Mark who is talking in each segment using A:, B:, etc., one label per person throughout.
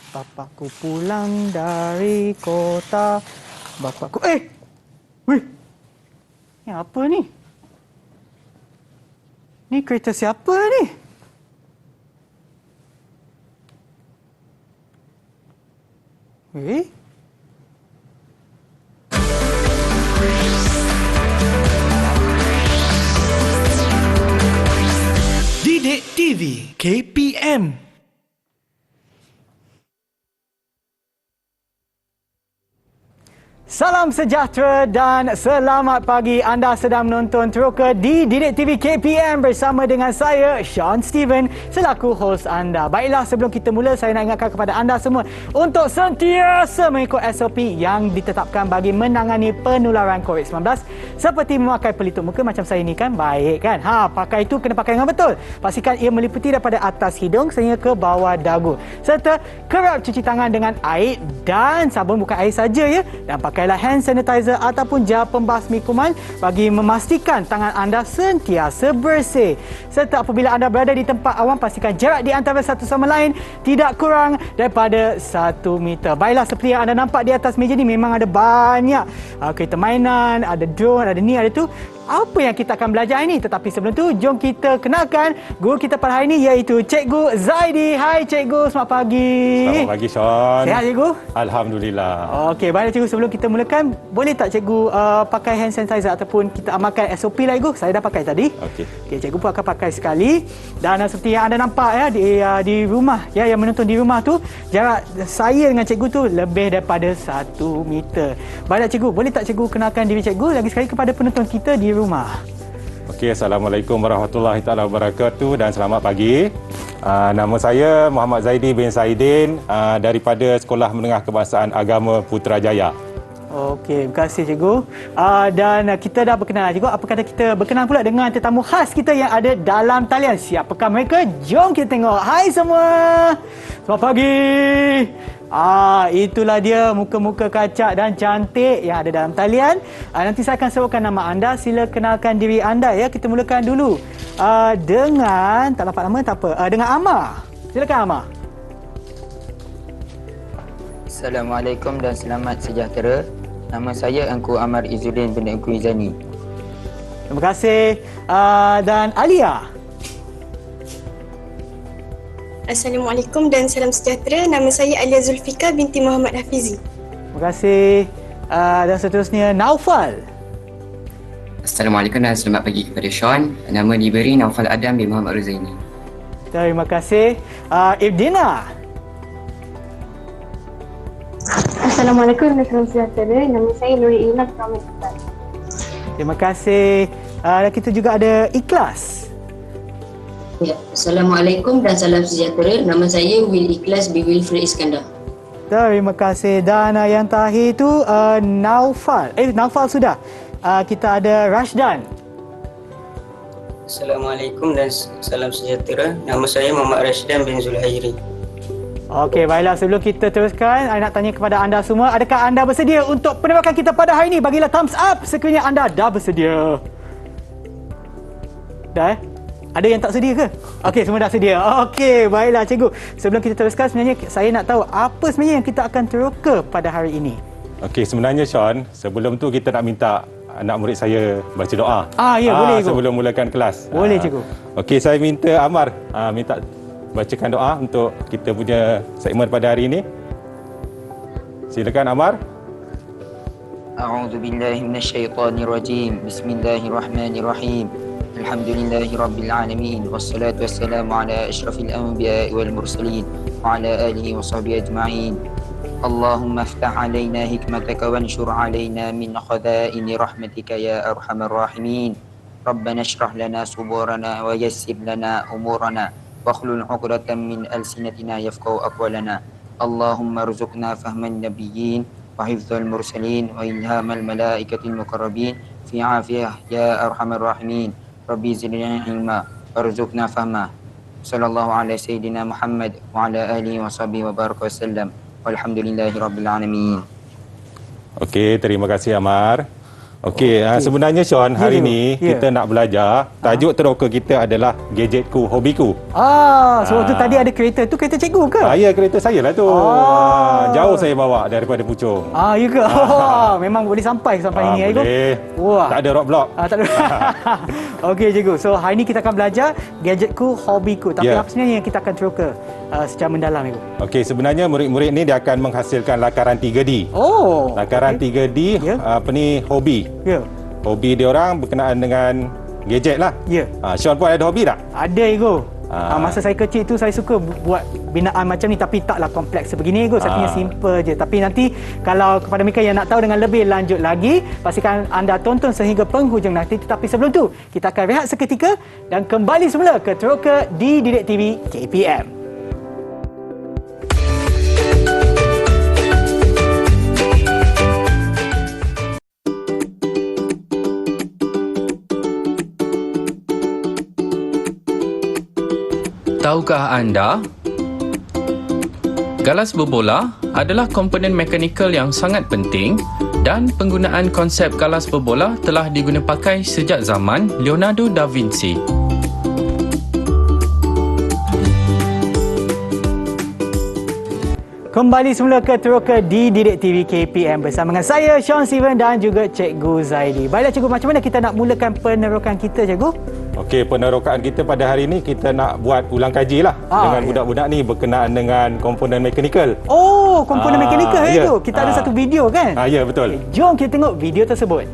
A: Bapakku pulang dari kota. Bapakku... Weh! Ni apa ni? Ni kereta siapa ni? Weh?
B: Didik TV KPM.
A: Salam sejahtera dan selamat pagi. Anda sedang menonton Teroka di Didik TV KPM bersama dengan saya, Sean Steven, selaku host anda. Baiklah, sebelum kita mula, saya nak ingatkan kepada anda semua untuk sentiasa mengikut SOP yang ditetapkan bagi menangani penularan COVID-19 seperti memakai pelitup muka macam saya ni kan. Baik kan? Pakai itu kena pakai dengan betul. Pastikan ia meliputi daripada atas hidung sehingga ke bawah dagu. Serta kerap cuci tangan dengan air dan sabun, bukan air saja ya. Dan pakailah hand sanitizer ataupun gel pembasmi kuman bagi memastikan tangan anda sentiasa bersih. Serta apabila anda berada di tempat awam, pastikan jarak di antara satu sama lain tidak kurang daripada 1 meter. Baiklah, seperti yang anda nampak di atas meja ni memang ada banyak kereta mainan, ada drone, ada ni, ada tu. Apa yang kita akan belajar hari ini? Tetapi sebelum tu, jom kita kenalkan guru kita pada hari ini, iaitu Cikgu Zaidi. Hai Cikgu, selamat pagi.
C: Selamat pagi, Sean.
A: Sihat Cikgu?
C: Alhamdulillah.
A: Okey, baiklah Cikgu, sebelum kita mulakan, boleh tak Cikgu pakai hand sanitizer ataupun kita amalkan SOP lah Cikgu? Saya dah pakai tadi. Okey, Cikgu pun akan pakai sekali. Dan seperti yang anda nampak ya di rumah ya, yang menonton di rumah tu, jarak saya dengan Cikgu tu lebih daripada 1 meter. Baiklah Cikgu, boleh tak Cikgu kenalkan diri Cikgu lagi sekali kepada penonton kita di rumah?
C: Okey, Assalamualaikum warahmatullahi taala wabarakatuh dan selamat pagi. Nama saya Muhammad Zaidi bin Saidin daripada Sekolah Menengah Kebangsaan Agama Putrajaya.
A: Okey, terima kasih Cikgu. Dan kita dah berkenalan Cikgu. Apa kata kita berkenalan pula dengan tetamu khas kita yang ada dalam talian. Siapakah mereka? Jom kita tengok. Hai semua. Selamat pagi. Itulah dia muka-muka kacak dan cantik yang ada dalam talian. Nanti saya akan sebutkan nama anda. Sila kenalkan diri anda ya. Kita mulakan dulu dengan, tak dapat nama tak apa, dengan Amar. Silakan Amar.
D: Assalamualaikum dan selamat sejahtera. Nama saya Engku Amar Izzuddin bin Engku Izani.
A: Terima kasih. Dan Alia.
E: Assalamualaikum dan salam sejahtera. Nama saya Alia Zulfika binti Muhammad Hafizi.
A: Terima kasih. Dan seterusnya Naufal.
F: Assalamualaikum dan selamat pagi kepada Sean. Nama diberi Naufal Adam bin Muhammad Ruzaini.
A: Terima kasih. Ibdina.
G: Assalamualaikum dan salam sejahtera. Nama saya Nuri Ilham Muhammad Sultan.
A: Terima kasih. Dan kita juga ada Ikhlas.
H: Ya, Assalamualaikum dan salam sejahtera. Nama saya Will Ikhlas bin Wilfred Iskandar.
A: Terima kasih. Dan yang terakhir itu Naufal. Naufal sudah. Kita ada Rashdan.
I: Assalamualaikum dan salam sejahtera. Nama saya Muhammad Rashdan bin Zulhairi.
A: Okey, baiklah. Sebelum kita teruskan, saya nak tanya kepada anda semua, adakah anda bersedia untuk penembakan kita pada hari ini? Bagilah thumbs up sekiranya anda dah bersedia. Dah Ada yang tak sedia ke? Okey, semua dah sedia. Okey, baiklah Cikgu. Sebelum kita teruskan, sebenarnya saya nak tahu apa sebenarnya yang kita akan teroka pada hari ini.
C: Okey, sebenarnya Sean, sebelum tu kita nak minta anak murid saya baca doa.
A: Ya, boleh Cikgu.
C: Sebelum mulakan kelas.
A: Boleh Cikgu.
C: Okey, saya minta Amar minta bacakan doa untuk kita punya segmen pada hari ini. Silakan Amar.
D: A'udzu billahi minasyaitonir rajim. Bismillahirrahmanirrahim. Alhamdulillahi rabbil alamin wassalatu wassalamu ala asyrafil anbiya'i wal mursalin wa ala alihi wa sahbihi ajma'in. Allahumma iftah alaina hikmataka wanshur alaina min khaza'ini rahmatika ya arhamar rahimin. Rabbana shrah lana suburana wa yassir lana umurana wakhlul 'uqdatam min alsinatina yafqahu aqwalana. Allahumma rzuqna fahman nabiyyin wa hifdzal mursalin wa ilhamal malaikatil muqarrabin fi 'afiyah ya arhamar rahimin. Rabbi zidna ilma warzuqna fahma. Sallallahu alaihi sayyidina Muhammad wa ala alihi wa sahbihi wa baraka wasallam. Walhamdulillahi rabbil alamin.
C: Okey, terima kasih Amar. Okey, sebenarnya Sean, hari
A: cikgu.
C: ni
A: Ya.
C: kita nak belajar. Tajuk teroka kita adalah gadgetku, hobiku.
A: Sebab tu tadi ada kereta. Tu kereta cikgu ke?
C: Ya, kereta saya lah tu. Jauh saya bawa daripada Puchong.
A: Ya ke? Memang boleh sampai ini, cikgu?
C: Boleh.
A: Wah.
C: Tak ada roadblock.
A: Tak ada. Okey, cikgu. So, hari ni kita akan belajar gadgetku, hobiku. Tapi
C: Ya.
A: apa sebenarnya yang kita akan teroka secara mendalam, cikgu?
C: Okey, sebenarnya murid-murid ni dia akan menghasilkan lakaran 3D. Lakaran 3D,
A: Ya.
C: hobi.
A: Ya.
C: Hobi dia orang berkenaan dengan gadget lah.
A: Ya.
C: Sean pun ada hobi tak?
A: Ada, cikgu. Masa saya kecil tu saya suka buat binaan macam ni, tapi taklah kompleks sebegini, cikgu. Saya punya simple je. Tapi nanti kalau kepada mereka yang nak tahu dengan lebih lanjut lagi, pastikan anda tonton sehingga penghujung nanti. Tetapi sebelum tu, kita akan rehat seketika dan kembali semula ke Teroka di Didik TV KPM.
J: Tahukah anda, galas berbola adalah komponen mekanikal yang sangat penting dan penggunaan konsep galas berbola telah diguna pakai sejak zaman Leonardo da Vinci.
A: Kembali semula ke Teroka di Didik TV KPM bersama dengan saya, Sean Steven dan juga Cikgu Zaidi. Baiklah cikgu, macam mana kita nak mulakan penerokan kita, cikgu?
C: Okey, penerokaan kita pada hari ini kita nak buat ulang kaji lah dengan budak-budak ni berkenaan dengan komponen mekanikal.
A: Komponen mekanikal, cikgu. Kita ada satu video kan?
C: Ya, betul.
A: Jom kita tengok video tersebut.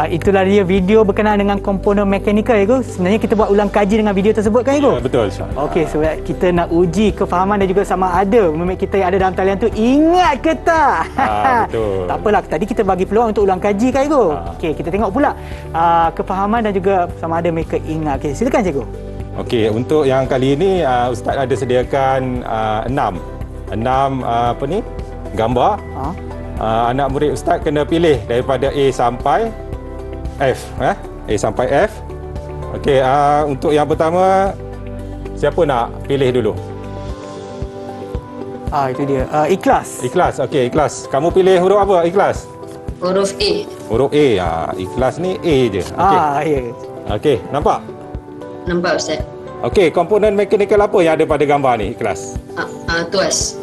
A: Itulah dia video berkenaan dengan komponen mekanikal, cikgu. Sebenarnya kita buat ulang kaji dengan video tersebut kan, cikgu?
C: Ya, betul, Syah.
A: Okey, sebab kita nak uji kefahaman dan juga sama ada murid kita yang ada dalam talian tu ingat ke tak?
C: Betul.
A: Tak apalah, tadi kita bagi peluang untuk ulang kaji kan, cikgu? Okey, kita tengok pula kefahaman dan juga sama ada mereka ingat. Okey, silakan, cikgu.
C: Okey, untuk yang kali ini Ustaz ada sediakan 6 gambar. Anak murid Ustaz kena pilih daripada A sampai F. A sampai F. Okey, untuk yang pertama, siapa nak pilih dulu?
A: Itu dia. Ikhlas.
C: Ikhlas. Okey, Ikhlas. Kamu pilih huruf apa, Ikhlas?
H: Huruf A.
C: Huruf A. Ikhlas ni A je. Okey.
A: Ya.
C: Okey, nampak?
H: Nampak, Ustaz.
C: Okey, komponen mekanikal apa yang ada pada gambar ni, Ikhlas?
H: Tuas.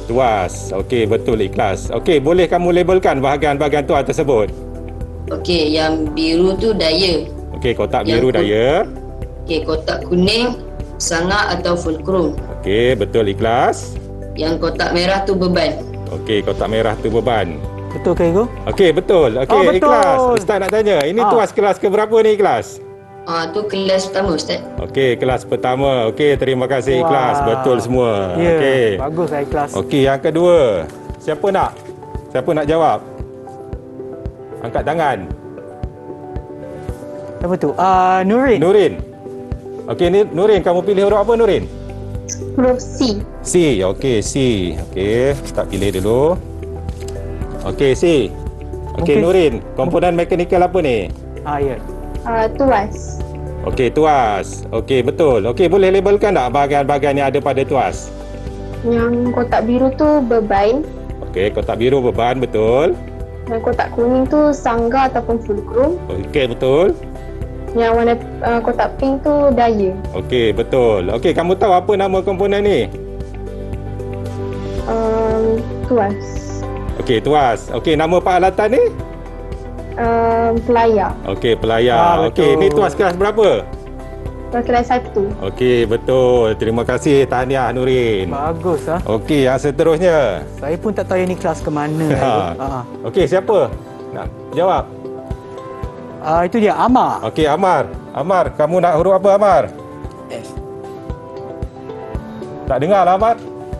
C: Tuas. Okey, betul, Ikhlas. Okey, boleh kamu labelkan bahagian-bahagian tuas tersebut?
H: Okey, yang biru tu daya.
C: Okey, kotak biru daya.
H: Okey, kotak kuning sangak atau fulcrum.
C: Okey, betul, Ikhlas.
H: Yang kotak merah tu beban.
C: Okey, kotak merah tu beban.
A: Betul ke, cikgu?
C: Okey, betul. Okey,
A: betul.
C: Ikhlas. Ustaz nak tanya, ini tuas kelas ke berapa ni, Ikhlas?
H: Tu kelas pertama, Ustaz.
C: Okey, kelas pertama. Okey, terima kasih, Ikhlas. Betul semua.
A: Ya,
C: Okey.
A: baguslah, Ikhlas.
C: Okey, yang kedua. Siapa nak jawab? Angkat tangan.
A: Siapa tu? Nurin.
C: Nurin. Okey, ni Nurin, kamu pilih huruf apa Nurin?
G: Huruf C.
C: C. Okey, C. Okey, tak pilih dulu. Okey, C. Okey,
A: Mungkin-
C: Nurin, komponen mekanikal apa ni?
A: Ya.
G: Tuas.
C: Okey, tuas. Okey, betul. Okey, boleh labelkan tak bahagian-bahagian yang ada pada tuas?
G: Yang kotak biru tu beban.
C: Okey, kotak biru beban, betul.
G: Yang kotak kuning tu sangga ataupun fulcrum.
C: Okey, betul.
G: Yang warna kotak pink tu daya.
C: Okey, betul. Okey, kamu tahu apa nama komponen ni?
G: Tuas.
C: Okey, tuas. Okey, nama peralatan ni?
G: Pelayar.
C: Okey, pelayar. Okey, ni tuas kelas berapa?
G: Kelas 1.
C: Okey, betul. Terima kasih tahniah Nurin.
A: Bagus ah.
C: Okey, yang seterusnya.
A: Saya pun tak tahu yang ni kelas ke mana.
C: Okey, siapa nak jawab?
A: Itu dia Amar.
C: Okey, Amar. Amar, kamu nak huruf apa Amar?
D: F.
C: Tak dengar lah Amar?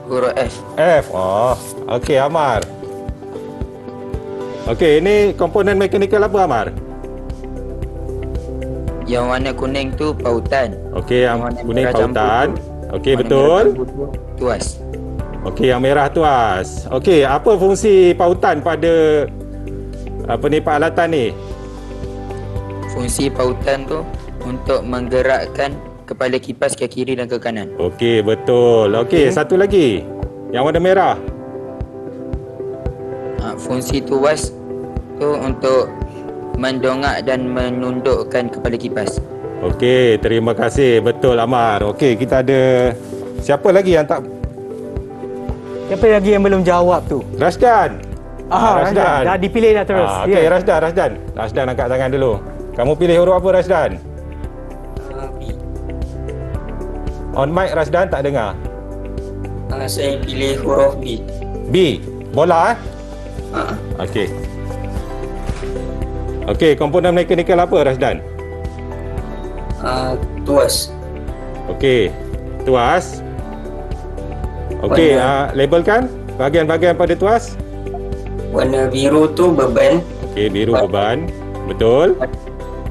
D: Huruf F.
C: F. Oh, okey Amar. Okey, ini komponen mekanikal apa Amar?
D: Yang warna kuning tu pautan.
C: Okey, yang
D: Warna
C: kuning
D: merah campur
C: pautan.
D: tu.
C: Okey,
D: Warna
C: betul.
D: merah campur tu Tuas.
C: Okey, yang merah tuas. Okey, apa fungsi pautan pada peralatan ni?
D: Fungsi pautan tu untuk menggerakkan kepala kipas ke kiri dan ke kanan.
C: Okey, betul. Okey, satu lagi. Yang warna merah.
D: Fungsi tuas tu untuk mendongak dan menundukkan kepala kipas.
C: Okey, terima kasih. Betul Amar. Okey, kita ada siapa lagi yang tak?
A: Siapa lagi yang belum jawab tu?
C: Rasdan.
A: Rasdan. Dah dipilih dah terus.
C: Okey, Rasdan. Rasdan angkat tangan dulu. Kamu pilih huruf apa Rasdan?
I: B.
C: On mic Rasdan tak dengar.
I: Saya pilih huruf B.
C: B. Bola Okey. Okey, komponen mekanikal apa Rasdan?
I: Tuas.
C: Okey, tuas. Okey, labelkan bahagian-bahagian pada tuas.
I: Warna biru tu beban.
C: Okey, biru beban. Betul.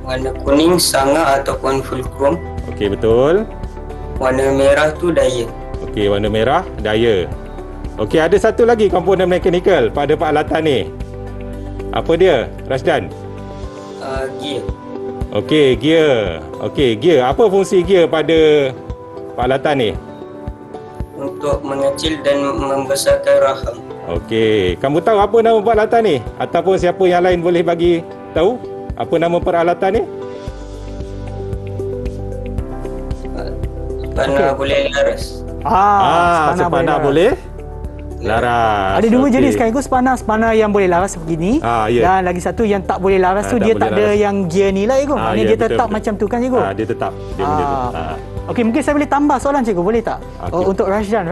I: Warna kuning sanga ataupun fulcrum.
C: Okey, betul.
I: Warna merah tu daya.
C: Okey, warna merah daya. Okey, ada satu lagi komponen mekanikal pada peralatan ni. Apa dia, Rasdan?
I: Gear.
C: Okey, gear. Okey, gear. Apa fungsi gear pada peralatan ni?
I: Untuk mengecil dan membesarkan rahang.
C: Okey, kamu tahu apa nama peralatan ni? Ataupun siapa yang lain boleh bagi tahu apa nama peralatan ni?
I: Spana boleh laras.
C: Spana boleh laras.
A: Ada dua jenis kan, spana yang boleh laras begini, dan lagi satu yang tak boleh laras tu, dia tak ada yang gear ni lah cikgu. Maknanya dia tetap macam tu kan cikgu?
C: Dia tetap.
A: Okey, mungkin saya boleh tambah soalan cikgu, boleh tak? Untuk Rasdan.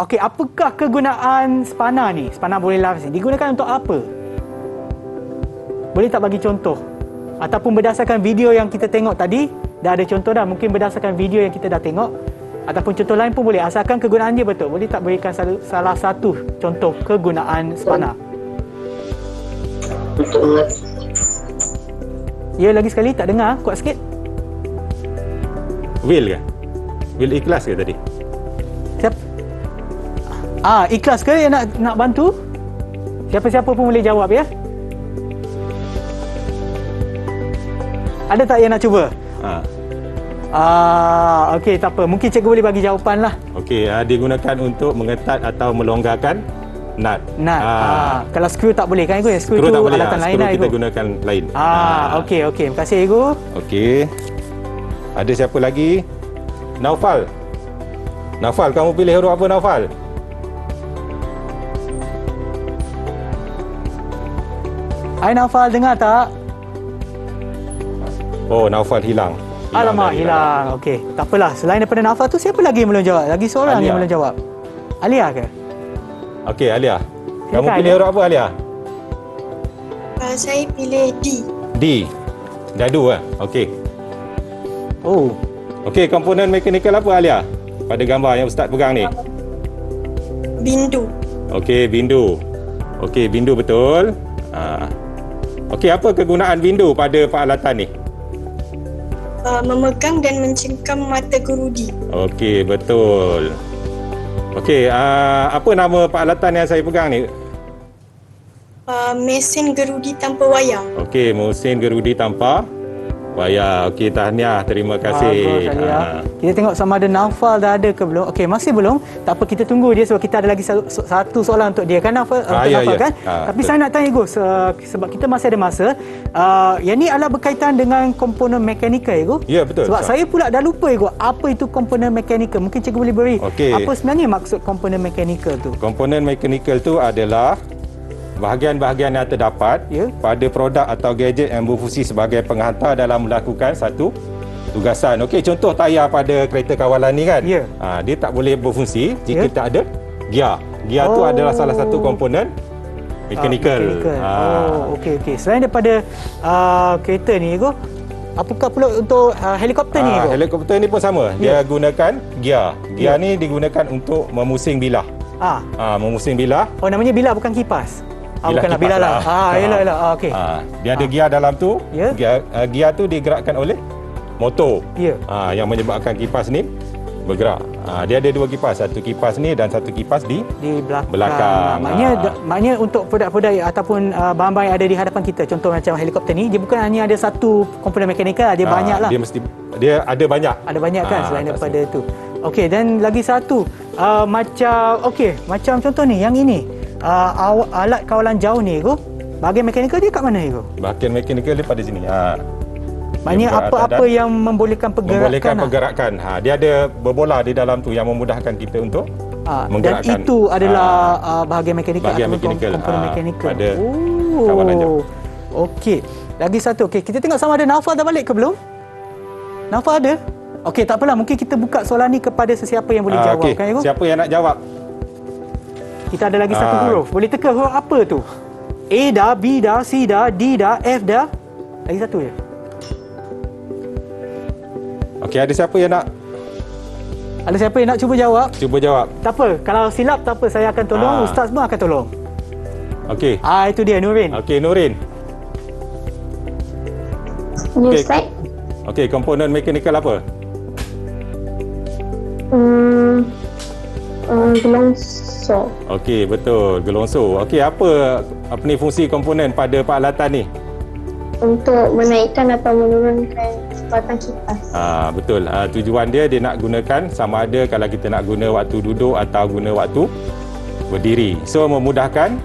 A: Okey, apakah kegunaan spana ni? Spana boleh laras ni digunakan untuk apa? Boleh tak bagi contoh? Ataupun berdasarkan video yang kita tengok tadi, dah ada contoh dah. Mungkin berdasarkan video yang kita dah tengok, ataupun contoh lain pun boleh, asalkan kegunaan dia betul. Boleh tak berikan salah satu contoh kegunaan spana?
H: Untuk
A: Ya, lagi sekali tak dengar, kuat sikit.
C: Will ke? Will ikhlas ke tadi?
A: Siapa? Ikhlas ke yang nak bantu? Siapa-siapa pun boleh jawab ya. Ada tak yang nak cuba? Okey, tak apa. Mungkin cikgu boleh bagi jawapan lah.
C: Okey, digunakan untuk mengetat atau melonggarkan nut.
A: Kalau skru tak boleh kan cikgu? Skru tu
C: tak boleh,
A: alatan lain
C: skru
A: lah
C: kita
A: cikgu.
C: gunakan lain.
A: Okey. Terima kasih cikgu.
C: Okey. Ada siapa lagi? Naufal. Naufal, kamu pilih huruf apa Naufal?
A: Hai Naufal, dengar tak?
C: Oh, Naufal hilang.
A: Alamak, hilang. Okey, tak apalah. Selain daripada Naufal tu, siapa lagi yang belum jawab? Lagi seorang
C: Alia.
A: yang belum jawab. Alia ke?
C: Okey, Alia. Kamu
A: Silakan,
C: pilih huruf apa Alia?
E: Saya pilih D.
C: D. Dadu Okey.
A: Oh.
C: Okey, komponen mekanikal apa Alia? Pada gambar yang Ustaz pegang ni.
E: Bindu.
C: Okey, bindu. Okey, bindu betul. Okey, apa kegunaan window pada peralatan ni?
E: Memegang dan mencengkam mata gerudi.
C: Okey, betul. Okey, apa nama peralatan yang saya pegang ni?
E: Mesin gerudi tanpa wayar.
C: Okey, mesin gerudi tanpa wayar. Okey, tahniah. Terima kasih.
A: Bagus, Alia. Kita tengok sama ada Naufal dah ada ke belum. Okey, masih belum. Tak apa, kita tunggu dia sebab kita ada lagi satu soalan untuk dia kan, Naufal, untuk Naufal kan. Tapi
C: betul.
A: saya nak tanya Gus, sebab kita masih ada masa. Yang ni adalah berkaitan dengan komponen mekanikal, Gus.
C: Ya, betul.
A: Sebab saya pula dah lupa, Gus, apa itu komponen mekanikal. Mungkin cikgu boleh beri apa sebenarnya maksud komponen mekanikal tu?
C: Komponen mekanikal tu adalah bahagian-bahagian yang terdapat pada produk atau gadget yang berfungsi sebagai penghantar dalam melakukan satu tugasan. Okey, contoh tayar pada kereta kawalan ni kan. Dia tak boleh berfungsi jika tak ada gear. Gear tu adalah salah satu komponen mekanikal.
A: Okey. Selain daripada kereta ni, Ego, apakah pula untuk helikopter ni, Ego?
C: Helikopter ni pun sama. Dia gunakan gear. Gear ni digunakan untuk memusing bilah. Memusing bilah.
A: Oh, namanya bilah, bukan kipas. Bukanlah
C: kipas
A: bilah lah. Yalah. Okey.
C: Dia ada gear dalam tu. Gear tu digerakkan oleh motor. Yang menyebabkan kipas ni bergerak. Dia ada dua kipas, satu kipas ni dan satu kipas di belakang.
A: Maknanya untuk produk-produk ataupun bahan-bahan yang ada di hadapan kita, contoh macam helikopter ni, dia bukan hanya ada satu komponen mekanikal, dia banyak lah.
C: Dia ada banyak.
A: Ada banyak kan selain daripada tu. Okey, dan lagi satu macam contoh ni, yang ini alat kawalan jauh ni, Ego, bahagian mekanikal dia kat mana, Ego?
C: Bahagian mekanikal dia pada sini.
A: Maknanya apa-apa yang membolehkan
C: pergerakan. Dia ada berbola di dalam tu yang memudahkan kita untuk menggerakkan.
A: Dan itu adalah bahagian mekanikal. Komponen mekanikal.
C: Pada kawalan jauh.
A: Okey. Lagi satu. Okey, kita tengok sama ada Naufal dah balik ke belum? Naufal ada? Okey, tak apalah. Mungkin kita buka soalan ni kepada sesiapa yang boleh jawab. Kan, Ego?
C: Siapa yang nak jawab?
A: Kita ada lagi satu huruf. Boleh teka huruf apa tu? A dah, B dah, C dah, D dah, F dah. Lagi satu je.
C: Okey, ada siapa yang nak?
A: Ada siapa yang nak cuba jawab?
C: Cuba jawab.
A: Tak apa, kalau silap tak apa, saya akan tolong, ustaz pun akan tolong.
C: Okey.
A: Itu dia, Nurin.
C: Okey, Nurin.
G: Ustaz.
C: Okey, komponen mekanikal apa?
G: Gelongso.
C: Okey, betul, gelongso. Okey, apa ni fungsi komponen pada peralatan ni?
G: Untuk menaikkan atau menurunkan kecepatan kipas.
C: Betul. Tujuan dia nak gunakan sama ada kalau kita nak guna waktu duduk atau guna waktu berdiri. So memudahkan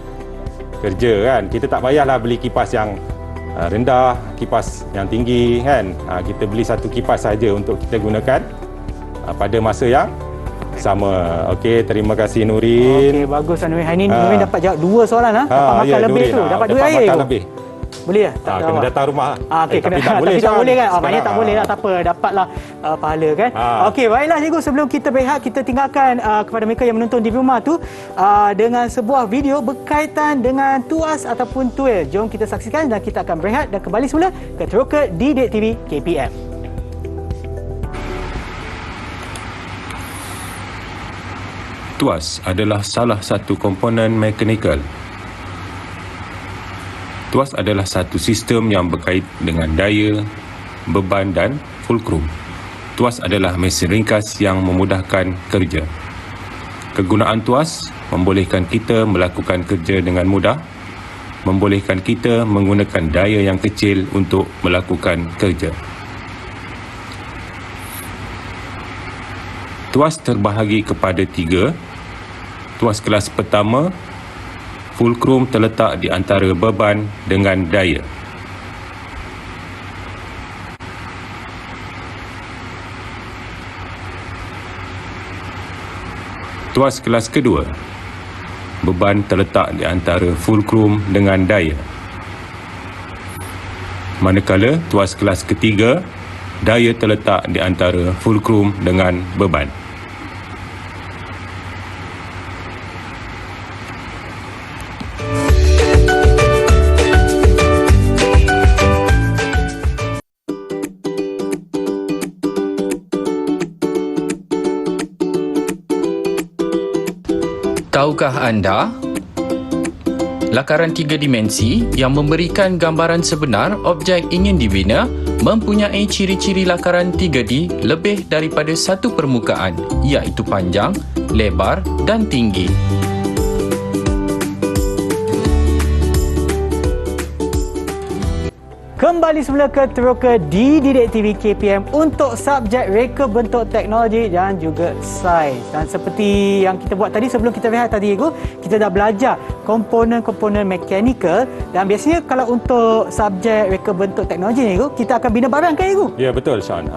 C: kerja kan. Kita tak payahlah beli kipas yang rendah, kipas yang tinggi kan. Kita beli satu kipas saja untuk kita gunakan pada masa yang sama. Okey, terima kasih Nurin.
A: Okey, bagus Nurin. Hari ni Nurin dapat jawab dua soalan dapat makan lebih
C: Nurin,
A: tu. Dapat duit air tu.
C: Lebih.
A: Boleh tak?
C: Kena datang rumah.
A: Okey,
C: tapi tak boleh.
A: Tapi tak boleh kan? Maknanya tak boleh lah. Tak apa, dapatlah pahala kan. Okey, baiklah cikgu, sebelum kita berehat, kita tinggalkan kepada mereka yang menonton di rumah tu dengan sebuah video berkaitan dengan tuas ataupun tuel. Jom kita saksikan dan kita akan berehat dan kembali semula ke Teroka Didik TV KPM.
K: Tuas adalah salah satu komponen mekanikal. Tuas adalah satu sistem yang berkait dengan daya, beban dan fulcrum. Tuas adalah mesin ringkas yang memudahkan kerja. Kegunaan tuas membolehkan kita melakukan kerja dengan mudah, membolehkan kita menggunakan daya yang kecil untuk melakukan kerja. Tuas terbahagi kepada 3. Tuas kelas pertama, fulcrum terletak di antara beban dengan daya. Tuas kelas kedua, beban terletak di antara fulcrum dengan daya. Manakala tuas kelas ketiga, daya terletak di antara fulcrum dengan beban.
J: Tahukah anda, lakaran 3 dimensi yang memberikan gambaran sebenar objek ingin dibina mempunyai ciri-ciri lakaran 3D lebih daripada satu permukaan, iaitu panjang, lebar dan tinggi.
A: Kembali semula ke Teroka di Didik TV KPM untuk subjek reka bentuk teknologi dan juga saiz. Dan seperti yang kita buat tadi sebelum kita rehat tadi, kita dah belajar komponen-komponen mekanikal, dan biasanya kalau untuk subjek reka bentuk teknologi ni, kita akan bina barang kan, Igu?
C: Ya, betul, Sean.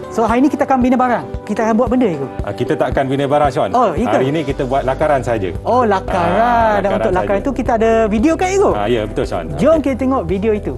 A: So hari ni kita akan bina barang. Kita akan buat benda, Igu?
C: Kita tak akan bina barang, Sean.
A: Oh, ya ke?
C: Hari ini kita buat lakaran saja.
A: Oh, lakaran. Dan untuk lakaran itu kita ada video kan, Igu?
C: Ya, betul, Sean.
A: Jom kita tengok video itu.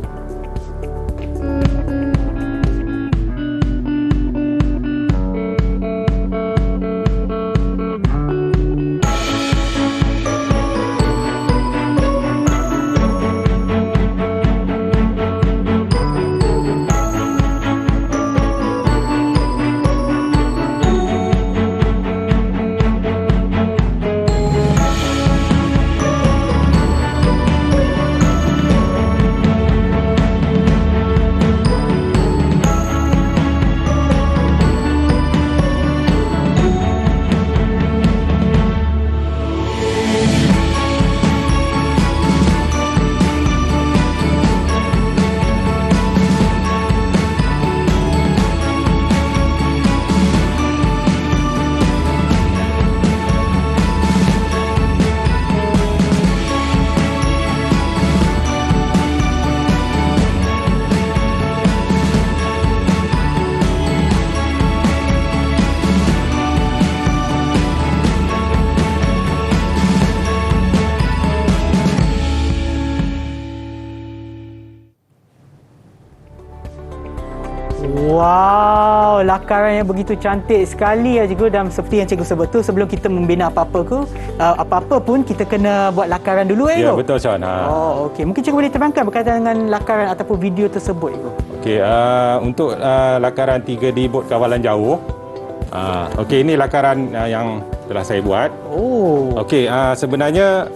A: Wow, lakaran yang begitu cantik sekali ya cikgu. Dan seperti yang cikgu sebut tu, sebelum kita membina apa-apa pun kita kena buat lakaran dulu
C: Ya, betul, Sean.
A: Oh, okey. Mungkin cikgu boleh terangkan berkaitan dengan lakaran ataupun video tersebut, cikgu.
C: Okey, untuk lakaran 3D bot kawalan jauh. Okey, ini lakaran yang telah saya buat.
A: Oh.
C: Okey, sebenarnya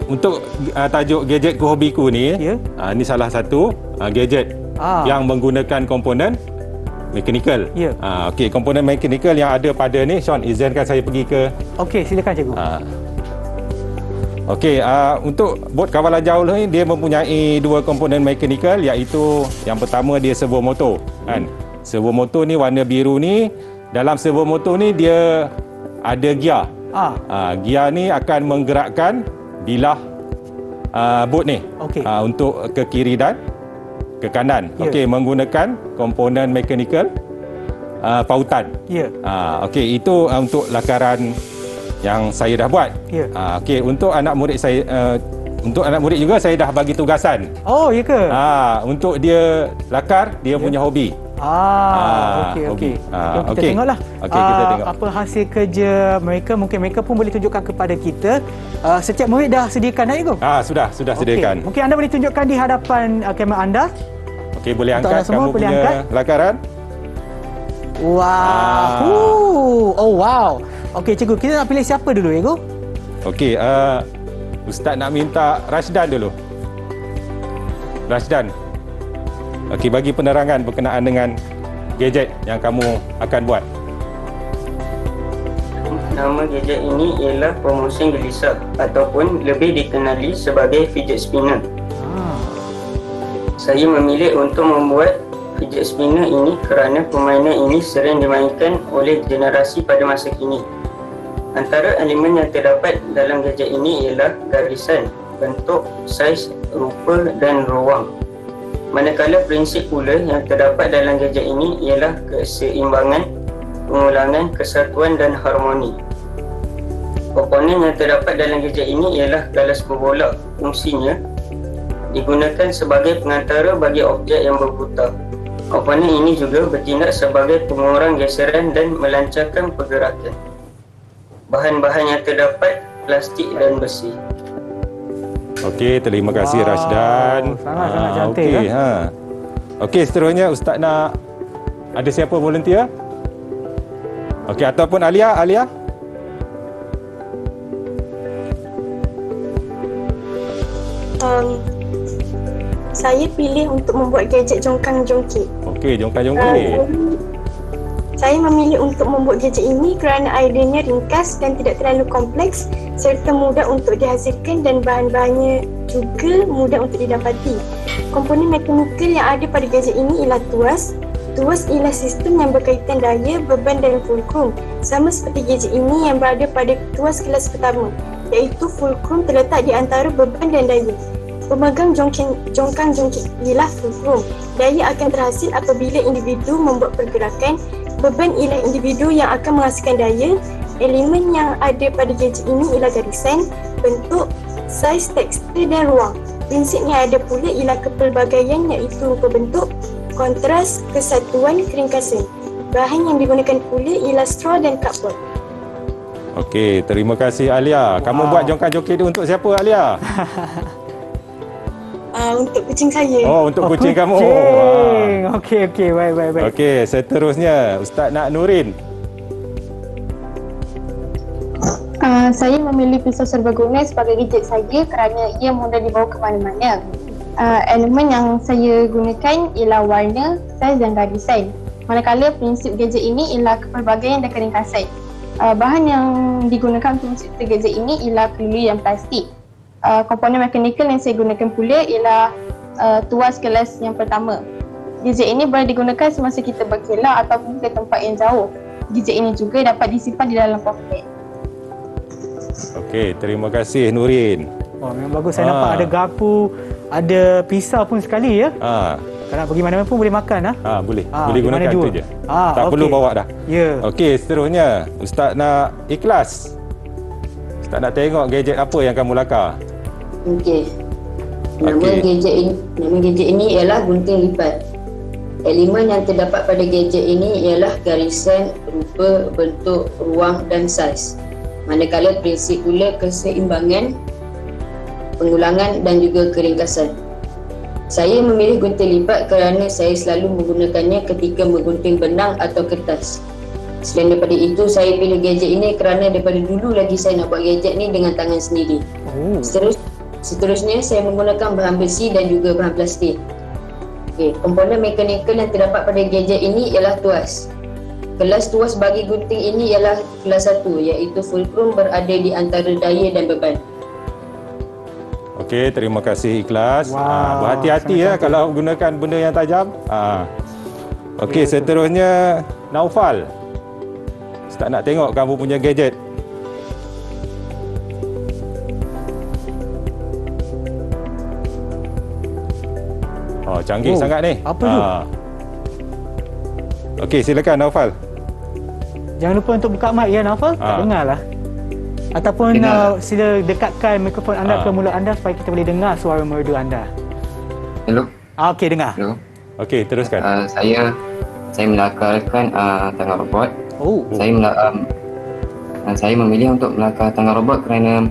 C: untuk tajuk gadget ku hobiku ni, ini salah satu gadget yang menggunakan komponen mekanikal. Okey, komponen mekanikal yang ada pada ni, Sean, izinkan saya pergi ke.
A: Okey, silakan cikgu.
C: Okey, untuk bot kawalan jauh ni dia mempunyai dua komponen mekanikal, iaitu yang pertama dia servo motor, kan. Servo motor ni warna biru ni, dalam servo motor ni dia ada gear. Gear ni akan menggerakkan bilah bot ni untuk ke kiri dan ke kanan. Okey, menggunakan komponen mekanikal pautan. Okey, itu untuk lakaran yang saya dah buat. Okey, untuk anak murid saya, untuk anak murid juga saya dah bagi tugasan.
A: Oh, ya ke?
C: Untuk dia lakar, dia punya hobi.
A: Okey. Kita tengoklah.
C: Okey, kita tengok.
A: Apa hasil kerja mereka. Mungkin mereka pun boleh tunjukkan kepada kita. Setiap murid dah sediakan dah, Igu?
C: Sudah sediakan.
A: Mungkin anda boleh tunjukkan di hadapan kamera anda.
C: Okey, boleh
A: untuk
C: angkat kamu punya lakaran.
A: Wow. Oh, wow. Okey, cikgu, kita nak pilih siapa dulu, Igu?
C: Okey, Ustaz nak minta Rashdan dulu. Rashdan. Okey, bagi penerangan berkenaan dengan gadget yang kamu akan buat.
I: Nama gadget ini ialah Promotion Gelisah ataupun lebih dikenali sebagai fidget spinner. Saya memilih untuk membuat fidget spinner ini kerana permainan ini sering dimainkan oleh generasi pada masa kini. Antara elemen yang terdapat dalam gadget ini ialah garisan, bentuk, saiz, rupa dan ruang. Manakala prinsip pula yang terdapat dalam gadget ini ialah keseimbangan, pengulangan, kesatuan dan harmoni. Komponen yang terdapat dalam gadget ini ialah galas berbola. Fungsinya digunakan sebagai pengantara bagi objek yang berputar. Komponen ini juga bertindak sebagai pengurang geseran dan melancarkan pergerakan. Bahan-bahan yang terdapat plastik dan besi.
C: Okey, terima kasih Rashdan.
A: Sangat cantik.
C: Okey, Okey, seterusnya Ustaz nak ada siapa volunteer? Okey, ataupun Alia?
E: Saya pilih untuk membuat gadget jongkang-jongkit.
C: Okey, jongkang-jongkit.
E: Saya memilih untuk membuat gadget ini kerana idenya ringkas dan tidak terlalu kompleks serta mudah untuk dihasilkan dan bahan-bahannya juga mudah untuk didapati. Komponen mekanikal yang ada pada gadget ini ialah tuas. Tuas ialah sistem yang berkaitan daya, beban dan fulcrum. Sama seperti gadget ini yang berada pada tuas kelas pertama, iaitu fulcrum terletak di antara beban dan daya. Pemegang jongkang-jongkit ialah fulcrum. Daya akan terhasil apabila individu membuat pergerakan. Beban ialah individu yang akan menghasilkan daya. Elemen yang ada pada gadget ini ialah garisan, bentuk, saiz, tekstur dan ruang. Prinsip yang ada pula ialah kepelbagaian iaitu rupa bentuk, kontras, kesatuan, keringkasan. Bahan yang digunakan pula ialah straw dan cardboard.
C: Okey, terima kasih Alia. Kamu buat jongkang-jongkit ni untuk siapa Alia?
E: Untuk kucing saya.
C: Oh, untuk kucing kamu.
A: Okey, baik.
C: Okey, seterusnya Ustaz Nak Nurin.
G: Saya memilih pisau serbaguna sebagai gadget saya kerana ia mudah dibawa ke mana-mana. Elemen yang saya gunakan ialah warna, saiz dan garisan. Manakala prinsip gadget ini ialah kepelbagaian dan keringkasan. Bahan yang digunakan untuk mencipta gadget ini ialah kelulu yang plastik. Komponen mekanikal yang saya gunakan pula ialah tuas kelas yang pertama. Gadget ini boleh digunakan semasa kita berkelah ataupun ke tempat yang jauh. Gadget ini juga dapat disimpan di dalam poket.
C: Okey, terima kasih Nurin.
A: Oh, memang bagus. Saya nampak ada garpu, ada pisau pun sekali ya. Kalau nak pergi mana-mana pun boleh makan
C: boleh. Boleh gunakan tu je. Tak perlu bawa dah.
A: Ya.
C: Okey, seterusnya Ustaz nak ikhlas. Ustaz nak tengok gadget apa yang kamu lakar.
H: Okey. Nama gadget ini ialah gunting lipat. Elemen yang terdapat pada gadget ini ialah garisan, rupa, bentuk, ruang dan saiz. Manakala prinsip pula keseimbangan, pengulangan dan juga keringkasan. Saya memilih gunting lipat kerana saya selalu menggunakannya ketika menggunting benang atau kertas. Selain daripada itu, saya pilih gadget ini kerana daripada dulu lagi saya nak buat gadget ni dengan tangan sendiri. Seterusnya, saya menggunakan bahan besi dan juga bahan plastik. Okey, komponen mekanikal yang terdapat pada gadget ini ialah tuas. Kelas tuas bagi gunting ini ialah kelas 1, iaitu fulcrum berada di antara daya dan beban.
C: Okey, terima kasih ikhlas. Berhati-hati ya kalau gunakan benda yang tajam. Okey, seterusnya Naufal. Ustaz nak tengok kamu punya gadget. Oh, canggih sangat ni.
A: Apa tu?
C: Okey, silakan Naufal.
A: Jangan lupa untuk buka mic ya Naufal. Tak dengar lah. Ataupun sila dekatkan mikrofon anda ke mulut anda supaya kita boleh dengar suara merdu anda.
F: Hello.
A: Okey, dengar.
F: Hello.
C: Okey, teruskan.
F: Saya melakarkan tangan robot. Saya memilih untuk melakar tangan robot kerana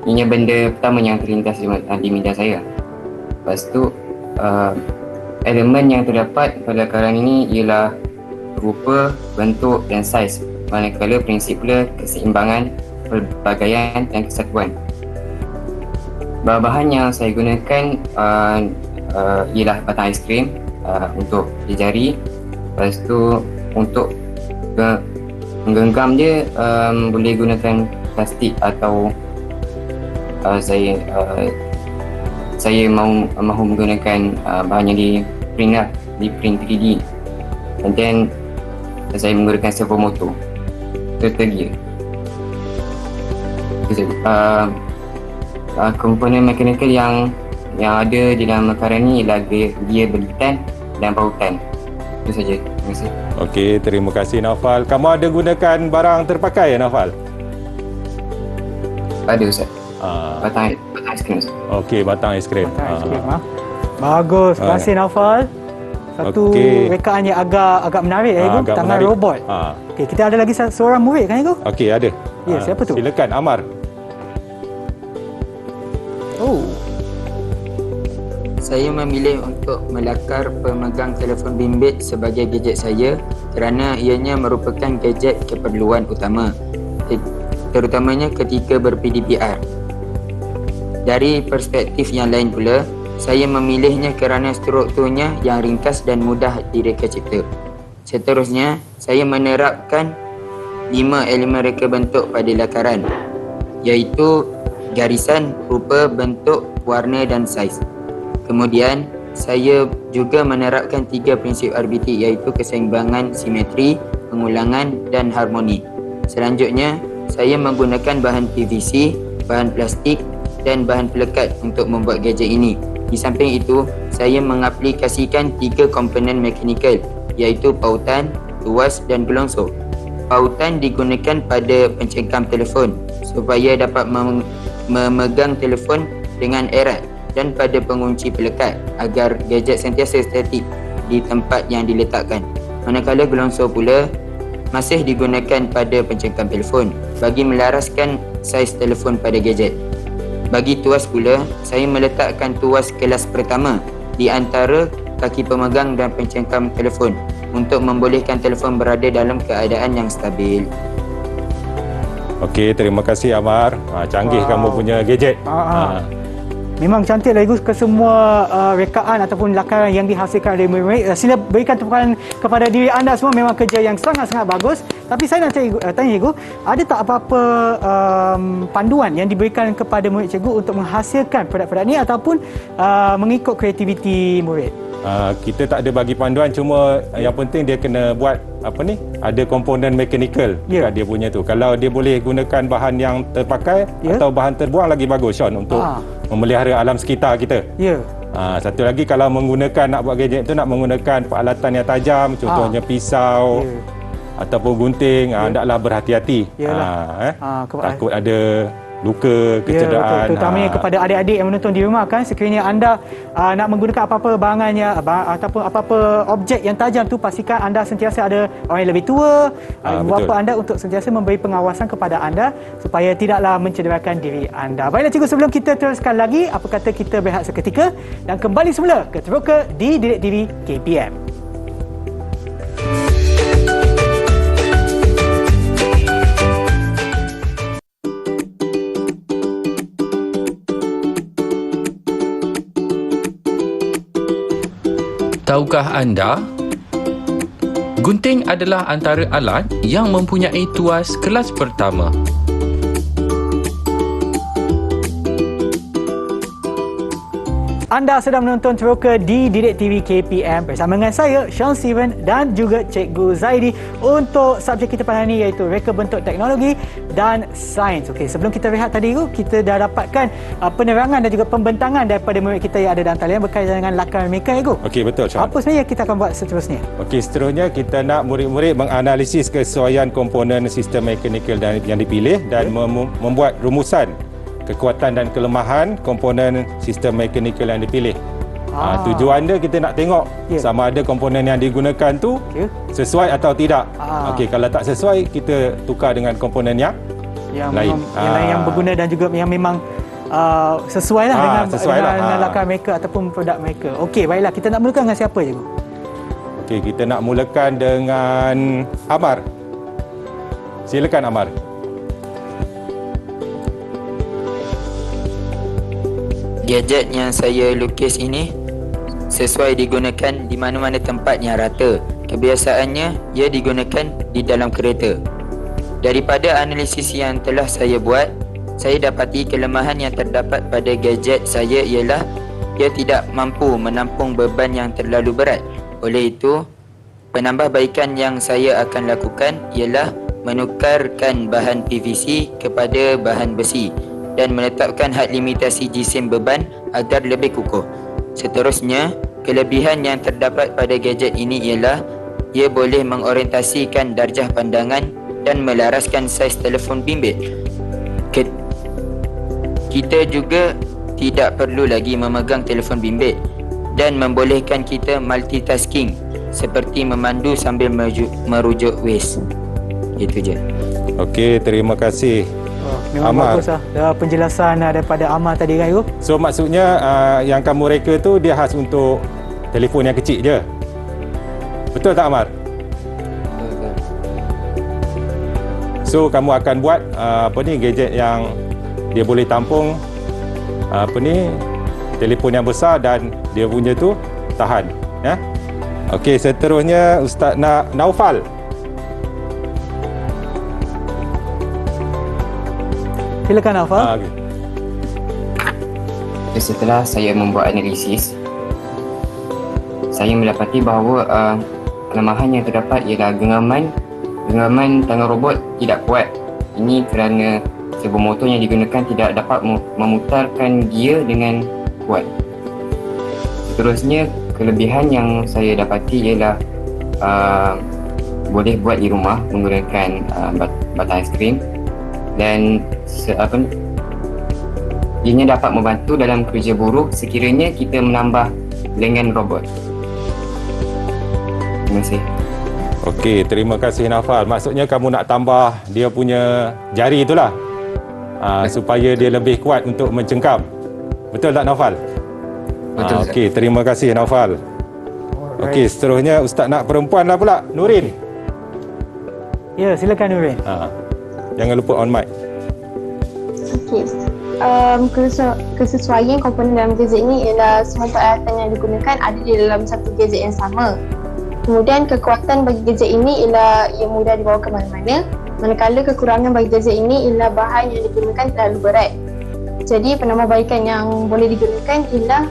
F: ini benda pertama yang terlintas di minda saya. Lepas tu elemen yang terdapat pada lakaran ini ialah rupa, bentuk dan saiz. Manakala prinsip pula keseimbangan, pelbagaian dan kesatuan. Bahan yang saya gunakan ialah batang aiskrim untuk di jari. Lepas tu untuk menggenggam dia boleh gunakan plastik atau saya mahu menggunakan bahan yang di print 3D. And then saya menggunakan servo motor total gear. Komponen mekanikal yang ada di dalam lakaran ni ialah gear belitan dan pautan. Itu saja. Terima kasih.
C: Okey, terima kasih Naufal. Kamu ada gunakan barang terpakai ya Naufal?
F: Ada Ustaz. Batang aiskrim Ustaz.
C: Okey, batang aiskrim.
A: Bagus. Terima kasih Naufal. Satu rekaan yang agak menarik Ibu, tangan menarik. Robot. Okey, kita ada lagi seorang murid kan Ibu?
C: Okey, ada.
A: Ya, siapa tu?
C: Silakan Amar.
D: Saya memilih untuk melakar pemegang telefon bimbit sebagai gadget saya kerana ianya merupakan gadget keperluan utama, terutamanya ketika ber-PDPR. Dari perspektif yang lain pula, saya memilihnya kerana strukturnya yang ringkas dan mudah direka cipta. Seterusnya, saya menerapkan 5 elemen reka bentuk pada lakaran, iaitu garisan, rupa, bentuk, warna dan saiz. Kemudian, saya juga menerapkan 3 prinsip RBT, iaitu keseimbangan, simetri, pengulangan dan harmoni. Selanjutnya, saya menggunakan bahan PVC, bahan plastik dan bahan pelekat untuk membuat gadget ini. Di samping itu, saya mengaplikasikan 3 komponen mekanikal, iaitu pautan, tuas dan gelongsor. Pautan digunakan pada pencengkam telefon supaya dapat memegang telefon dengan erat, dan pada pengunci pelekat agar gadget sentiasa statik di tempat yang diletakkan. Manakala gelongsor pula masih digunakan pada pencengkam telefon bagi melaraskan saiz telefon pada gadget. Bagi tuas pula, saya meletakkan tuas kelas pertama di antara kaki pemegang dan pencengkam telefon untuk membolehkan telefon berada dalam keadaan yang stabil.
C: Okey, terima kasih Amar. Canggih kamu punya gadget.
A: Memang cantik lagi ke semua rekaan ataupun lakaran yang dihasilkan oleh murid-murid. Sila berikan tepukan kepada diri anda semua, memang kerja yang sangat-sangat bagus. Tapi saya nak tanya cikgu, ada tak apa-apa panduan yang diberikan kepada murid cikgu untuk menghasilkan produk-produk ni ataupun mengikut kreativiti murid?
C: Kita tak ada bagi panduan, cuma yang penting dia kena buat ada komponen mekanikal dekat dia punya tu. Kalau dia boleh gunakan bahan yang terpakai atau bahan terbuang lagi bagus, Sean, untuk memelihara alam sekitar kita. Satu lagi, kalau nak buat gadget tu, nak menggunakan peralatan yang tajam, contohnya pisau ataupun gunting, hendaklah berhati-hati. Takut ada luka, kecederaan.
A: Terutamanya kepada adik-adik yang menonton di rumah kan, sekiranya anda nak menggunakan apa-apa bahangannya ataupun apa-apa objek yang tajam tu, pastikan anda sentiasa ada orang yang lebih tua, ibu bapa anda untuk sentiasa memberi pengawasan kepada anda supaya tidaklah mencederakan diri anda. Baiklah cikgu, sebelum kita teruskan lagi, apa kata kita berehat seketika dan kembali semula ke Teroka di Didik TV KPM.
J: Tahukah anda, gunting adalah antara alat yang mempunyai tuas kelas pertama.
A: Anda sedang menonton Teroka di Didik TV KPM bersama dengan saya, Sean Steven, dan juga Cikgu Zaidi untuk subjek kita pada hari ini, iaitu reka bentuk teknologi dan sains. Okey, sebelum kita rehat tadi tu, kita dah dapatkan penerangan dan juga pembentangan daripada murid kita yang ada dalam talian berkaitan dengan lakaran mereka, Cikgu.
C: Okey, betul, Sean.
A: Apa sebenarnya kita akan buat seterusnya?
C: Okey, seterusnya kita nak murid-murid menganalisis kesesuaian komponen sistem mekanikal yang dipilih dan membuat rumusan kekuatan dan kelemahan komponen sistem mekanikal yang dipilih. Tujuan dia, kita nak tengok sama ada komponen yang digunakan tu sesuai atau tidak. Okey, kalau tak sesuai, kita tukar dengan komponen yang lain.
A: Yang lain yang berguna dan juga yang memang sesuai lah dengan lakaran mereka ataupun produk mereka. Okey, baiklah, kita nak mulakan dengan siapa, Cikgu?
C: Okey, kita nak mulakan dengan Amar. Silakan, Amar.
D: Gadget yang saya lukis ini sesuai digunakan di mana-mana tempat yang rata. Kebiasaannya, ia digunakan di dalam kereta. Daripada analisis yang telah saya buat, saya dapati kelemahan yang terdapat pada gadget saya ialah ia tidak mampu menampung beban yang terlalu berat. Oleh itu, penambahbaikan yang saya akan lakukan ialah menukarkan bahan PVC kepada bahan besi dan menetapkan had limitasi jisim beban agar lebih kukuh. Seterusnya, kelebihan yang terdapat pada gadget ini ialah ia boleh mengorientasikan darjah pandangan dan melaraskan saiz telefon bimbit. Kita juga tidak perlu lagi memegang telefon bimbit dan membolehkan kita multitasking seperti memandu sambil merujuk Waze. Itu je.
C: Okey, terima kasih.
A: Memang
C: Amar.
A: bagus lah penjelasan daripada Amar tadi, kan, Cikgu?
C: So maksudnya yang kamu reka tu dia khas untuk telefon yang kecil je. Betul tak, Amar? So kamu akan buat gadget yang dia boleh tampung telefon yang besar dan dia punya tu tahan. Ya. Okey, seterusnya Ustaz nak Naufal.
A: Silakan Naufal.
C: Okay.
F: Setelah saya membuat analisis, saya mendapati bahawa kelemahan yang terdapat ialah genggaman tangan robot tidak kuat. Ini kerana servo motor yang digunakan tidak dapat memutarkan gear dengan kuat. Seterusnya, kelebihan yang saya dapati ialah boleh buat di rumah menggunakan batang aiskrim dan ianya dapat membantu dalam kerja buruh sekiranya kita menambah lengan robot. Terima kasih.
C: Okey, terima kasih Naufal. Maksudnya kamu nak tambah dia punya jari itulah. Supaya dia lebih kuat untuk mencengkam. Betul tak Naufal?
F: Betul.
C: Okey, terima kasih Naufal. Okey, seterusnya Ustaz nak perempuan lah pula, Nurin.
A: Ya, silakan Nurin.
C: Jangan lupa on mic.
G: Okey. Kesesuaian komponen dalam gadget ini ialah semua peralatan yang digunakan ada di dalam satu gadget yang sama. Kemudian kekuatan bagi gadget ini ialah ia mudah dibawa ke mana-mana, manakala kekurangan bagi gadget ini ialah bahan yang digunakan terlalu berat. Jadi penambahbaikan yang boleh digunakan ialah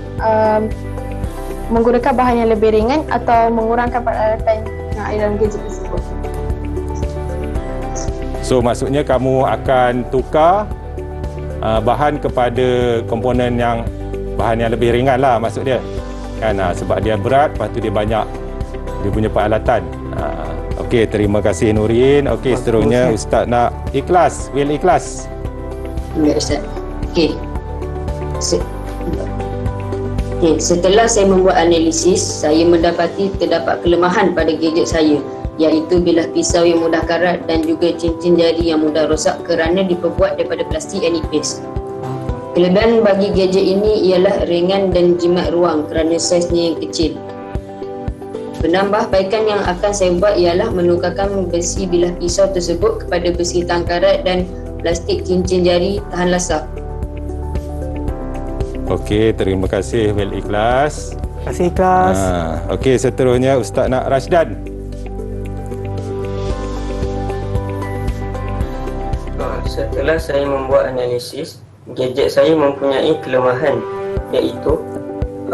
G: menggunakan bahan yang lebih ringan atau mengurangkan peralatan yang ada dalam gadget tersebut.
C: So maksudnya kamu akan tukar bahan kepada komponen yang bahan yang lebih ringan lah maksud dia kan, sebab dia berat, lepas tu dia banyak dia punya peralatan. Okey, terima kasih Nurin. Okey, seterusnya Ustaz nak Ikhlas, Will Ikhlas.
H: Ya Ustaz. Okey. Setelah saya membuat analisis, saya mendapati terdapat kelemahan pada gadget saya, iaitu bilah pisau yang mudah karat dan juga cincin jari yang mudah rosak kerana diperbuat daripada plastik yang nipis. Kelebihan bagi gadget ini ialah ringan dan jimat ruang kerana saiznya yang kecil. Penambahbaikan yang akan saya buat ialah menukarkan besi bilah pisau tersebut kepada besi tahan karat dan plastik cincin jari tahan lasap.
C: Okey, terima kasih Will Ikhlas.
A: Terima kasih Ikhlas.
C: Okey, seterusnya Ustaz nak Rashdan.
I: Setelah saya membuat analisis, gadget saya mempunyai kelemahan, iaitu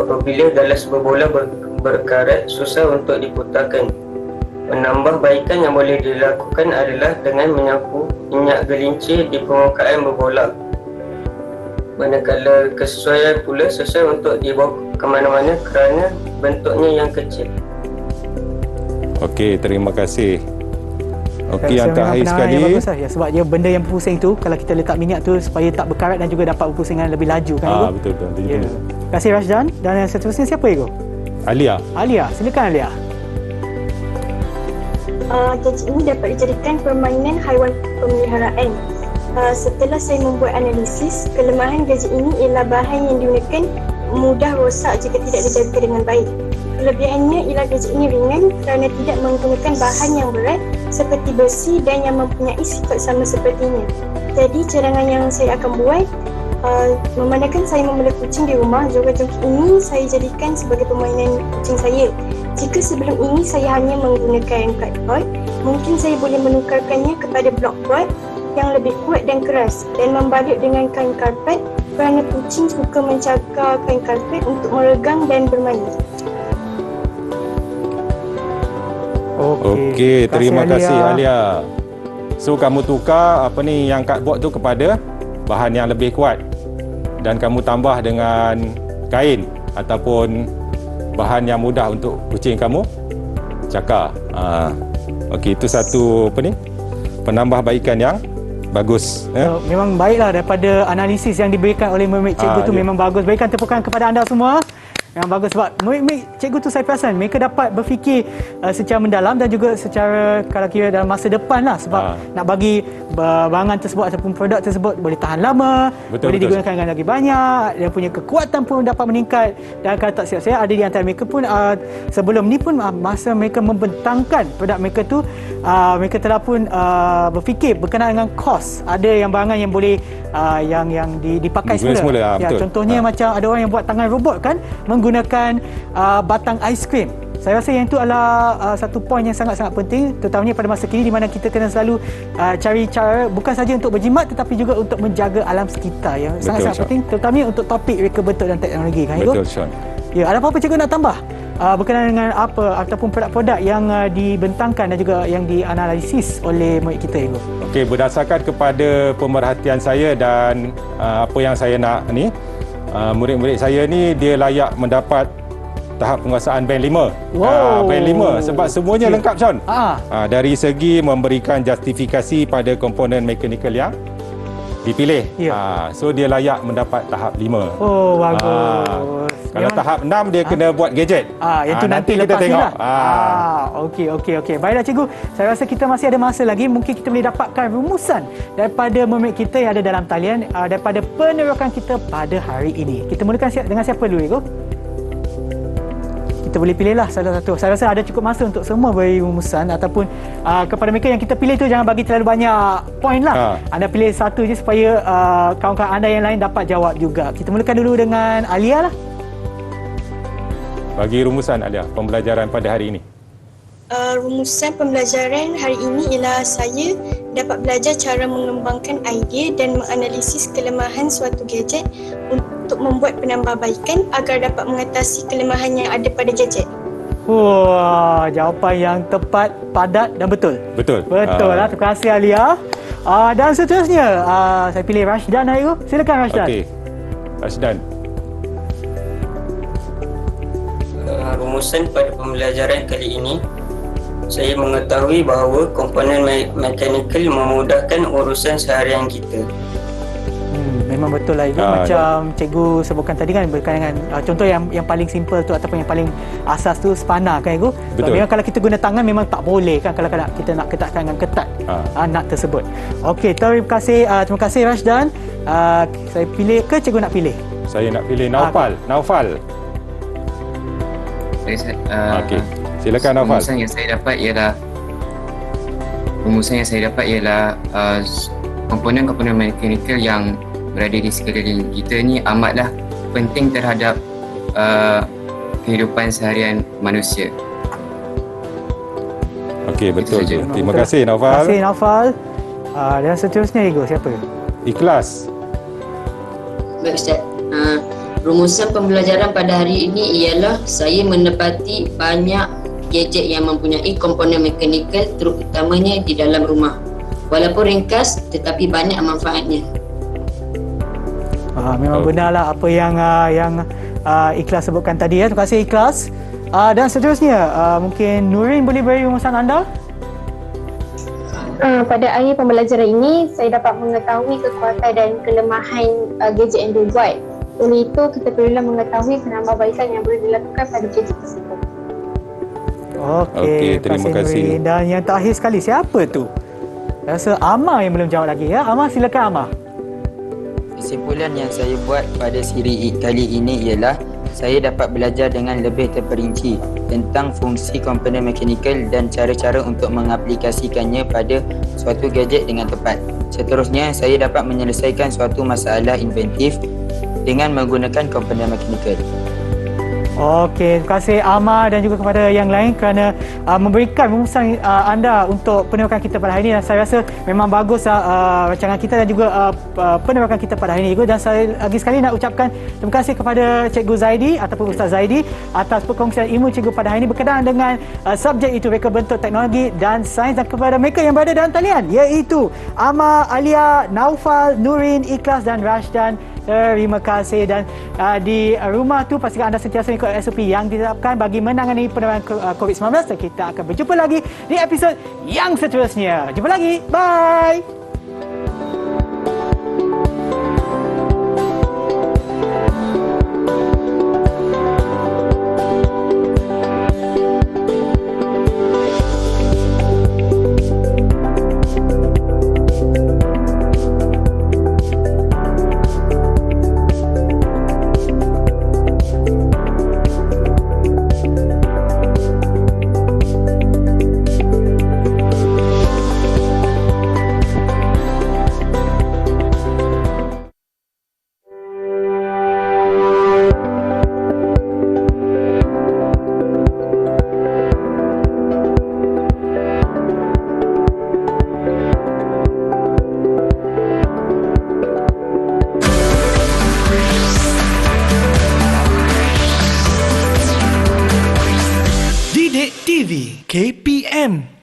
I: apabila galas berbola berkarat susah untuk diputarkan. Penambahbaikan yang boleh dilakukan adalah dengan menyapu minyak gelincir di permukaan berbola. Manakala kesesuaian pula sesuai untuk dibawa ke mana-mana kerana bentuknya yang kecil.
C: Okey, terima kasih. Okey,
A: Saya
C: yang terakhir sekali.
A: Yang bagus lah. Ya, sebab dia benda yang berpusing tu, kalau kita letak minyak tu supaya tak berkarat dan juga dapat berpusing dengan lebih laju kan Ibu?
C: Betul.
A: Ya. Terima kasih Rashdan. Dan yang seterusnya siapa Ibu?
C: Alia.
A: Alia, silakan Alia.
E: Gadget ini dapat dijadikan permainan haiwan pemeliharaan. Setelah saya membuat analisis, kelemahan gadget ini ialah bahan yang digunakan mudah rosak jika tidak dijaga dengan baik. Kelebihannya ialah gadget ini ringan kerana tidak menggunakan bahan yang berat seperti besi dan yang mempunyai sifat sama sepertinya. Jadi cadangan yang saya akan buat, memandangkan saya memelihara kucing di rumah, joget-joget ini saya jadikan sebagai permainan kucing saya. Jika sebelum ini saya hanya menggunakan cardboard, mungkin saya boleh menukarkannya kepada blockboard yang lebih kuat dan keras dan membalut dengan kain karpet kerana kucing suka mencakar kain karpet untuk meregang dan bermain.
C: Okey, terima kasih Alia. So kamu tukar yang cardboard tu kepada bahan yang lebih kuat dan kamu tambah dengan kain ataupun bahan yang mudah untuk kucing kamu cakar. Okey, itu satu penambahbaikan yang bagus.
A: Memang baiklah daripada analisis yang diberikan oleh Mermaid Cikgu tu memang bagus. Berikan tepukan kepada anda semua. Memang bagus sebab cikgu tu saya perasan mereka dapat berfikir secara mendalam dan juga secara kalau kira dalam masa depan lah sebab nak bagi barangan tersebut ataupun produk tersebut boleh tahan lama, boleh digunakan dengan lagi banyak, dia punya kekuatan pun dapat meningkat. Dan kalau tak silap saya ada di antara mereka pun sebelum ni pun masa mereka membentangkan produk mereka tu mereka telah pun berfikir berkenaan dengan kos. Ada yang barangan yang boleh yang dipakai semula. Ya, contohnya macam ada orang yang buat tangan robot kan menggunakan batang aiskrim. Saya rasa yang itu adalah satu poin yang sangat-sangat penting terutamanya pada masa kini di mana kita kena selalu cari cara bukan saja untuk berjimat tetapi juga untuk menjaga alam sekitar yang sangat-sangat penting terutamanya untuk topik reka bentuk dan teknologi kan.
C: Betul Sean.
A: Ya, ada apa-apa cikgu nak tambah berkenaan dengan apa ataupun produk-produk yang dibentangkan dan juga yang dianalisis oleh murid kita cikgu?
C: Okey, berdasarkan kepada pemerhatian saya dan apa yang saya nak ni murid-murid saya ni dia layak mendapat tahap penguasaan band 5. Band 5 sebab semuanya lengkap Sean. Dari segi memberikan justifikasi pada komponen mekanikal yang dipilih. So dia layak mendapat tahap 5.
A: Oh, bagus.
C: Kalau tahap 6 dia kena buat gadget.
A: Yang tu nanti
C: kita tengok.
A: Okey. Baiklah cikgu. Saya rasa kita masih ada masa lagi. Mungkin kita boleh dapatkan rumusan daripada murid kita yang ada dalam talian daripada penerokan kita pada hari ini. Kita mulakan dengan siapa dulu cikgu? Kita boleh pilihlah salah satu. Saya rasa ada cukup masa untuk semua beri rumusan ataupun kepada mereka yang kita pilih tu jangan bagi terlalu banyak poin lah. Anda pilih satu je supaya kawan-kawan anda yang lain dapat jawab juga. Kita mulakan dulu dengan Alia lah.
C: Bagi rumusan Alia, pembelajaran pada hari ini.
E: Rumusan pembelajaran hari ini ialah saya dapat belajar cara mengembangkan idea dan menganalisis kelemahan suatu gadget untuk membuat penambahbaikan agar dapat mengatasi kelemahan yang ada pada gadget.
A: Wah, jawapan yang tepat, padat dan betul.
C: Betul
A: lah. Terima kasih Alia. Dan seterusnya, saya pilih Rashdan hari itu. Silakan Rashdan.
C: Okey. Rashdan.
I: Rumusan pada pembelajaran kali ini, saya mengetahui bahawa komponen mekanikal memudahkan urusan seharian kita.
A: Memang betul lah itu macam cikgu sebutkan tadi kan berkaitan dengan contoh yang paling simple tu ataupun yang paling asas tu spana kan cikgu. Memang kalau kita guna tangan memang tak boleh kan kalau kita nak ketatkan dengan ketat nak tersebut. Okey, terima kasih Rashdan. Saya pilih ke cikgu nak pilih?
C: Saya nak pilih Naufal. Okey. Silakan Naufal.
F: Rumusan yang saya dapat ialah komponen-komponen mekanikal yang berada di sekeliling kita ni amatlah penting terhadap kehidupan seharian manusia.
C: Okey, betul. Terima kasih Naufal.
A: Terima kasih Naufal. Dan seterusnya Ego, siapa?
C: Ikhlas.
H: Baik Ustaz. Rumusan pembelajaran pada hari ini ialah saya menepati banyak gadget yang mempunyai komponen mekanikal terutamanya di dalam rumah. Walaupun ringkas tetapi banyak manfaatnya.
A: Memang benarlah apa yang Ikhlas sebutkan tadi ya. Terima kasih Ikhlas. Dan seterusnya mungkin Nurin boleh beri rumusan anda?
G: Pada akhir pembelajaran ini saya dapat mengetahui kekuatan dan kelemahan gadget yang dibuat. Oleh itu kita perlulah mengetahui penambahbaikan yang boleh dilakukan pada gadget tersebut.
A: Okey, terima kasih Nurin. Dan yang terakhir sekali siapa tu? Rasa Amar yang belum jawab lagi ya. Amar, silakan Amar.
D: Kesimpulan yang saya buat pada siri kali ini ialah saya dapat belajar dengan lebih terperinci tentang fungsi komponen mekanikal dan cara-cara untuk mengaplikasikannya pada suatu gadget dengan tepat. Seterusnya, saya dapat menyelesaikan suatu masalah inventif dengan menggunakan komponen mekanikal.
A: Okey, terima kasih Amar dan juga kepada yang lain kerana memberikan rumusan anda untuk penerokan kita pada hari ini. Dan saya rasa memang bagus rancangan kita dan juga penerokan kita pada hari ini. Dan saya lagi sekali nak ucapkan terima kasih kepada Cikgu Zaidi ataupun Ustaz Zaidi atas perkongsian ilmu cikgu pada hari ini berkenaan dengan subjek itu reka bentuk teknologi dan sains, dan kepada mereka yang berada dalam talian iaitu Amar, Alia, Naufal, Nurin, Ikhlas dan Rashdan. Terima kasih. Dan di rumah tu pastikan anda sentiasa ikut SOP yang ditetapkan bagi menangani penularan COVID-19, dan kita akan berjumpa lagi di episod yang seterusnya. Jumpa lagi. Bye.
B: TV KPM